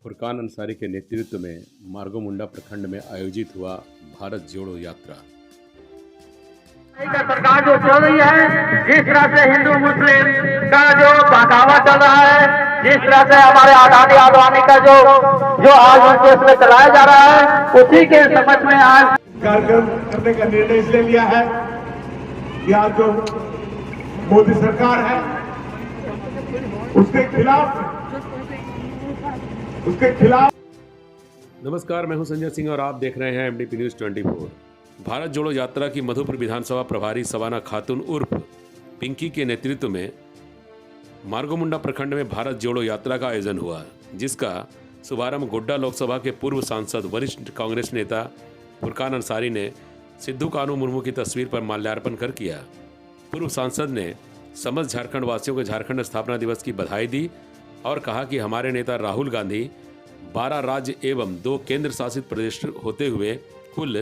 फुरकान अंसारी के नेतृत्व में मार्गोमुंडा प्रखंड में आयोजित हुआ भारत जोड़ो यात्रा। सरकार जो चल रही है, जिस तरह से हिंदू मुस्लिम का जो बहकावा चल रहा है, जिस तरह से हमारे आजादी आदवानी का जो आज देश में चलाया जा रहा है, उसी के समझ में आज कार्यक्रम करने का निर्णय इसलिए लिया है कि आज जो मोदी सरकार है उसके खिलाफ। नमस्कार, मैं हूं संजय सिंह और आप देख रहे हैं एमडीपी न्यूज 24। भारत जोड़ो यात्रा की मधुपुर विधानसभा प्रभारी सवाना खातून उर्फ पिंकी के नेतृत्व में मार्गोमुंडा प्रखंड में भारत जोड़ो यात्रा का आयोजन हुआ, जिसका शुभारंभ गोड्डा लोकसभा के पूर्व सांसद वरिष्ठ कांग्रेस नेता फुरकान अंसारी ने सिद्धू कानू मुर्मू की तस्वीर पर माल्यार्पण कर किया। पूर्व सांसद ने समस्त झारखंड वासियों को झारखंड स्थापना दिवस की बधाई दी और कहा कि हमारे नेता राहुल गांधी 12 राज्य एवं 2 केंद्र शासित प्रदेश होते हुए कुल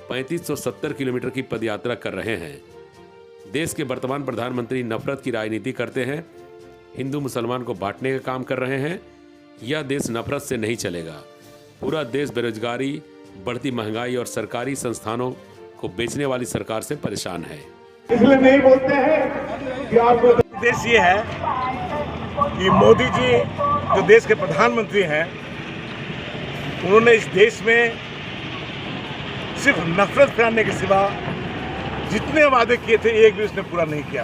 3570 किलोमीटर की पदयात्रा कर रहे हैं। देश के वर्तमान प्रधानमंत्री नफरत की राजनीति करते हैं, हिंदू मुसलमान को बांटने का काम कर रहे हैं। यह देश नफरत से नहीं चलेगा। पूरा देश बेरोजगारी, बढ़ती महंगाई और सरकारी संस्थानों को बेचने वाली सरकार से परेशान है। इसलिए नहीं बोलते हैं कि आपको उद्देश्य ये है कि मोदी जी जो देश के प्रधानमंत्री हैं, उन्होंने इस देश में सिर्फ नफरत फैलाने के सिवा जितने वादे किए थे एक भी उसने पूरा नहीं किया।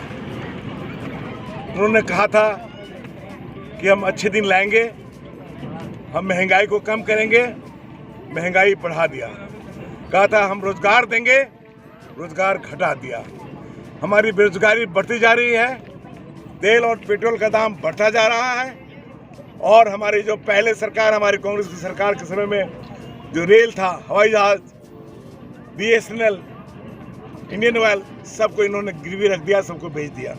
उन्होंने कहा था कि हम अच्छे दिन लाएंगे, हम महंगाई को कम करेंगे, महंगाई बढ़ा दिया। कहा था हम रोजगार देंगे, रोजगार घटा दिया। हमारी बेरोजगारी बढ़ती जा रही है, तेल और पेट्रोल का दाम बढ़ता जा रहा है और हमारी जो पहले सरकार, हमारी कांग्रेस की सरकार के समय में जो रेल था, हवाई जहाज, BSNL, इंडियन ऑयल, सबको इन्होंने गिरवी रख दिया, सबको भेज दिया।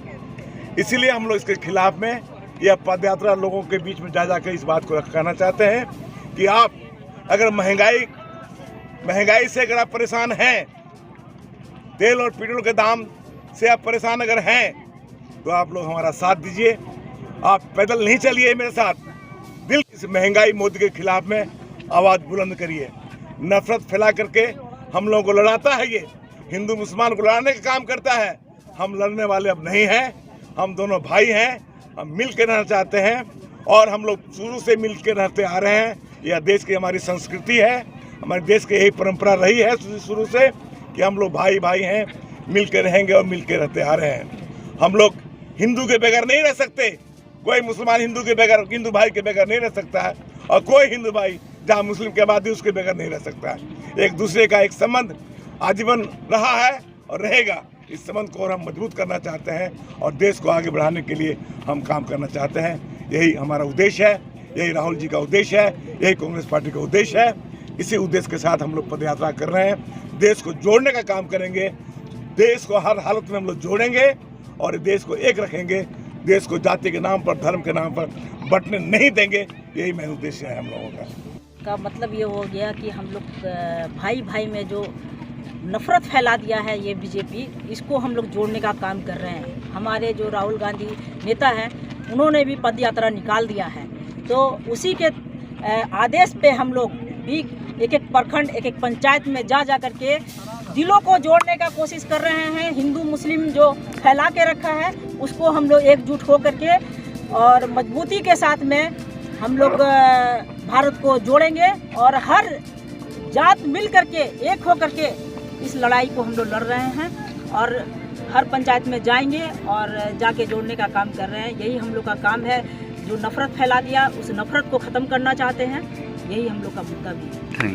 इसीलिए हम लोग इसके खिलाफ में यह पदयात्रा लोगों के बीच में जा जाकर इस बात को कहना चाहते हैं कि आप अगर महंगाई से अगर आप परेशान हैं, तेल और पेट्रोल के दाम से आप परेशान अगर हैं, तो आप लोग हमारा साथ दीजिए। आप पैदल नहीं चलिए मेरे साथ, दिल इस महंगाई मोदी के खिलाफ में आवाज़ बुलंद करिए। नफरत फैला करके हम लोगों को लड़ाता है, ये हिंदू मुसलमान को लड़ाने का काम करता है। हम लड़ने वाले अब नहीं हैं, हम दोनों भाई हैं, हम मिल के रहना चाहते हैं और हम लोग शुरू से मिल के रहते आ रहे हैं। यह देश की हमारी संस्कृति है, हमारे देश की यही परंपरा रही है शुरू से कि हम लोग भाई भाई हैं, मिल के रहेंगे और मिल के रहते आ रहे हैं। हम लोग हिंदू के बगैर नहीं रह सकते, कोई मुसलमान हिंदू के बगैर, हिंदू भाई के बगैर नहीं रह सकता है और कोई हिंदू भाई जहाँ मुस्लिम के आबादी उसके बगैर नहीं रह सकता है। एक दूसरे का एक संबंध आजीवन रहा है और रहेगा। इस संबंध को और हम मजबूत करना चाहते हैं और देश को आगे बढ़ाने के लिए हम काम करना चाहते हैं। यही हमारा उद्देश्य है, यही राहुल जी का उद्देश्य है, यही कांग्रेस पार्टी का उद्देश्य है। इसी उद्देश्य के साथ हम लोग पदयात्रा कर रहे हैं। देश को जोड़ने का काम करेंगे, देश को हर हालत में हम लोग जोड़ेंगे और देश को एक रखेंगे। देश को जाति के नाम पर, धर्म के नाम पर बंटने नहीं देंगे। यही मेन उद्देश्य है हम लोगों का। मतलब ये हो गया कि हम लोग भाई भाई में जो नफरत फैला दिया है ये बीजेपी, इसको हम लोग जोड़ने का काम कर रहे हैं। हमारे जो राहुल गांधी नेता हैं, उन्होंने भी पदयात्रा निकाल दिया है, तो उसी के आदेश पे हम लोग भी एक एक प्रखंड, एक एक पंचायत में जा करके दिलों को जोड़ने का कोशिश कर रहे हैं। हिंदू मुस्लिम जो फैला के रखा है उसको हम लोग एकजुट हो करके और मजबूती के साथ में हम लोग भारत को जोड़ेंगे और हर जात मिल करके एक हो करके इस लड़ाई को हम लोग लड़ रहे हैं और हर पंचायत में जाएंगे और जाके जोड़ने का काम कर रहे हैं। यही हम लोग का काम है। जो नफरत फैला दिया, उस नफरत को ख़त्म करना चाहते हैं, यही हम लोग का मुद्दा भी है।